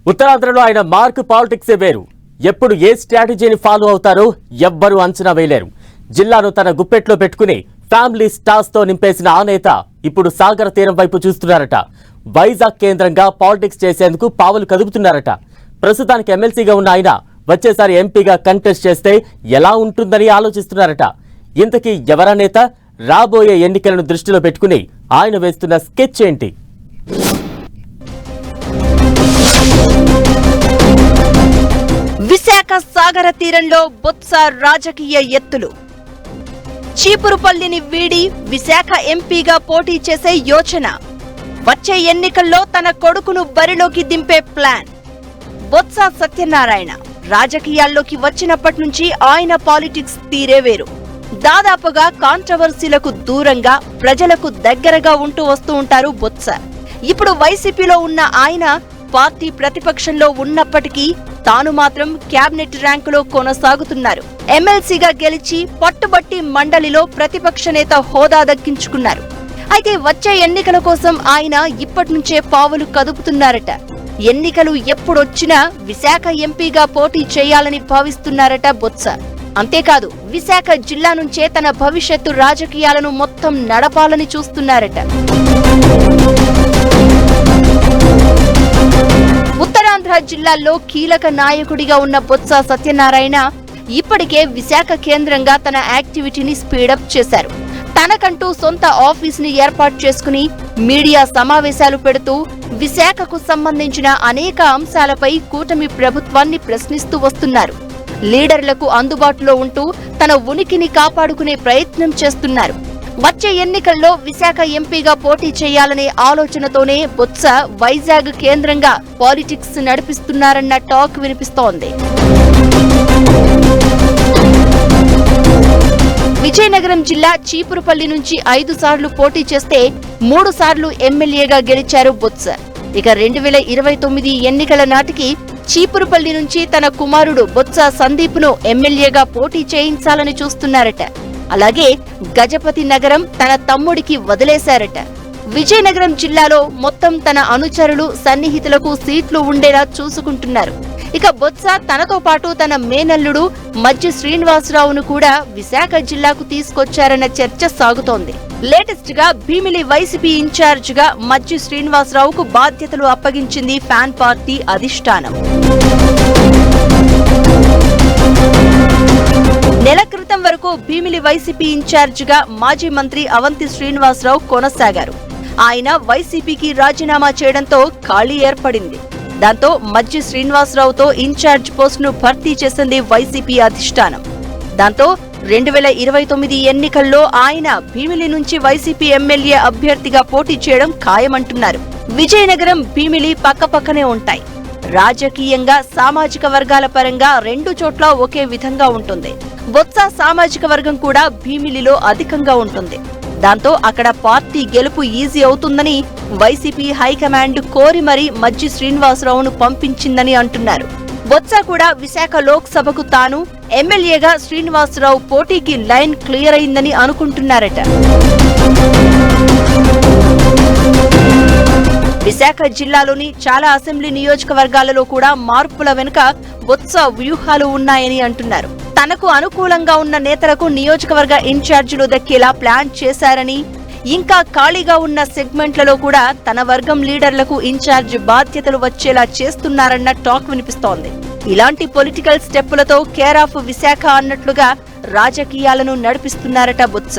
ఉత్తరాంధ్రలో ఆయన మార్క్ పాలిటిక్సే వేరు. ఎప్పుడు ఏ స్ట్రాటజీని ఫాలో అవుతారో ఎవ్వరూ అంచనా వేయలేరు. జిల్లాను తన గుప్పెట్లో పెట్టుకుని ఫ్యామిలీ స్టార్స్ తో నింపేసిన ఆ నేత ఇప్పుడు సాగర తీరం వైపు చూస్తున్నారట. వైజాగ్ కేంద్రంగా పాలిటిక్స్ చేసేందుకు పావులు కదుపుతున్నారట. ప్రస్తుతానికి ఎమ్మెల్సీగా ఉన్న ఆయన వచ్చేసారి ఎంపీగా కంటెస్ట్ చేస్తే ఎలా ఉంటుందని ఆలోచిస్తున్నారట. ఇంతకీ ఎవరా నేత? రాబోయే ఎన్నికలను దృష్టిలో పెట్టుకుని ఆయన వేస్తున్న స్కెచ్ ఏంటి? విశాఖ సాగర తీరంలో బొత్స రాజకీయ ఎత్తులు. చీపురుపల్లిని వీడి విశాఖ ఎంపీగా పోటీ చేసే యోచన. వచ్చే ఎన్నికల్లో తన కొడుకును బరిలోకి దింపే ప్లాన్. బొత్స సత్యనారాయణ రాజకీయాల్లోకి వచ్చినప్పటి నుంచి ఆయన పాలిటిక్స్ తీరే వేరు. దాదాపుగా కాంట్రవర్సీలకు దూరంగా ప్రజలకు దగ్గరగా ఉంటూ వస్తూ ఉంటారు బొత్స. ఇప్పుడు వైసీపీలో ఉన్న ఆయన పార్టీ ప్రతిపక్షంలో ఉన్నప్పటికీ తాను మాత్రం క్యాబినెట్ ర్యాంకులో కొనసాగుతున్నారు. ఎమ్మెల్సీగా గెలిచి పట్టుబట్టి మండలిలో ప్రతిపక్ష నేత హోదా దక్కించుకున్నారు. అయితే వచ్చే ఎన్నికల కోసం ఆయన ఇప్పటి నుంచే పావులు కదుపుతున్నారట. ఎన్నికలు ఎప్పుడొచ్చినా విశాఖ ఎంపీగా పోటీ చేయాలని భావిస్తున్నారట బొత్స. అంతేకాదు విశాఖ జిల్లా నుంచే తన భవిష్యత్తు రాజకీయాలను మొత్తం నడపాలని చూస్తున్నారట. ఉత్తరాంధ్ర జిల్లాల్లో కీలక నాయకుడిగా ఉన్న బొత్స సత్యనారాయణ ఇప్పటికే విశాఖ కేంద్రంగా తన యాక్టివిటీని స్పీడప్ చేశారు. తనకంటూ సొంత ఆఫీస్ ని ఏర్పాటు చేసుకుని మీడియా సమావేశాలు పెడుతూ విశాఖకు సంబంధించిన అనేక అంశాలపై కూటమి ప్రభుత్వాన్ని ప్రశ్నిస్తూ వస్తున్నారు. లీడర్లకు అందుబాటులో ఉంటూ తన ఉనికిని కాపాడుకునే ప్రయత్నం చేస్తున్నారు. వచ్చే ఎన్నికల్లో విశాఖ ఎంపీగా పోటీ చేయాలనే ఆలోచనతోనే బొత్స వైజాగ్ కేంద్రంగా పాలిటిక్స్ నడిపిస్తున్నారన్న టాక్ వినిపిస్తోంది. విజయనగరం జిల్లా చీపురుపల్లి నుంచి 5 సార్లు పోటీ చేస్తే 3 సార్లు ఎమ్మెల్యేగా గెలిచారు బొత్స. ఇక 2029 ఎన్నికల నాటికి చీపురుపల్లి నుంచి తన కుమారుడు బొత్స సందీప్ను ఎమ్మెల్యేగా పోటీ చేయించాలని చూస్తున్నారట. అలాగే గజపతి నగరం తన తమ్ముడికి వదిలేశారట. విజయనగరం జిల్లాలో మొత్తం తన అనుచరులు సన్నిహితులకు సీట్లు ఉండేలా చూసుకుంటున్నారు. ఇక బొత్స తనతో పాటు తన మేనల్లుడు మజ్జి శ్రీనివాసరావును కూడా విశాఖ జిల్లాకు తీసుకొచ్చారన్న చర్చ సాగుతోంది. లేటెస్ట్ గా భీమిలి వైసీపీ ఇన్ఛార్జ్ గా మజ్జి శ్రీనివాసరావుకు బాధ్యతలు అప్పగించింది ఫ్యాన్ పార్టీ అధిష్టానం. నెల క్రితం వరకు భీమిలి వైసీపీ ఇన్ఛార్జ్ గా మాజీ మంత్రి అవంతి శ్రీనివాసరావు కొనసాగారు. ఆయన వైసీపీకి రాజీనామా చేయడంతో ఖాళీ ఏర్పడింది. దాంతో మజ్జి శ్రీనివాసరావుతో ఇన్ఛార్జ్ పోస్టును భర్తీ చేసింది వైసీపీ అధిష్టానం. దాంతో 2029 ఎన్నికల్లో ఆయన భీమిలి నుంచి వైసీపీ ఎమ్మెల్యే అభ్యర్థిగా పోటీ చేయడం ఖాయమంటున్నారు. విజయనగరం భీమిలి పక్కపక్కనే ఉంటాయి. రాజకీయంగా సామాజిక వర్గాల పరంగా 2 చోట్ల ఒకే విధంగా ఉంటుంది. బొత్స సామాజిక వర్గం కూడా భీమిలిలో అధికంగా ఉంటుంది. దాంతో అక్కడ పార్టీ గెలుపు ఈజీ అవుతుందని వైసీపీ హైకమాండ్ కోరి మరీ మజ్జి శ్రీనివాసరావును పంపించిందని అంటున్నారు. బొత్స కూడా విశాఖ లోక్సభకు తాను ఎమ్మెల్యేగా శ్రీనివాసరావు పోటీకి లైన్ క్లియర్ అయిందని అనుకుంటున్నారట. విశాఖ జిల్లాలోని చాలా అసెంబ్లీ నియోజకవర్గాలలో కూడా మార్పుల వెనుక బొత్స వ్యూహాలు ఉన్నాయని అంటున్నారు. తనకు అనుకూలంగా ఉన్న నేతలకు నియోజకవర్గ ఇన్ఛార్జీలు దక్కేలా ప్లాన్ చేశారని, ఇంకా ఖాళీగా ఉన్న సెగ్మెంట్లలో కూడా తన వర్గం లీడర్లకు ఇన్ఛార్జ్ బాధ్యతలు వచ్చేలా చేస్తున్నారన్న టాక్ వినిపిస్తోంది. ఇలాంటి పొలిటికల్ స్టెప్పులతో కేర్ ఆఫ్ విశాఖ అన్నట్లుగా రాజకీయాలను నడిపిస్తున్నారట బొత్స.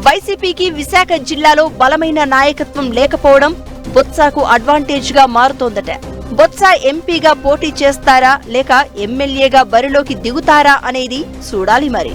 వైసీపీకి విశాఖ జిల్లాలో బలమైన నాయకత్వం లేకపోవడం బొత్సకు అడ్వాంటేజ్ గా మారుతోందట. బొత్స ఎంపీగా పోటీ చేస్తారా లేక ఎమ్మెల్యేగా బరిలోకి దిగుతారా అనేది చూడాలి మరి.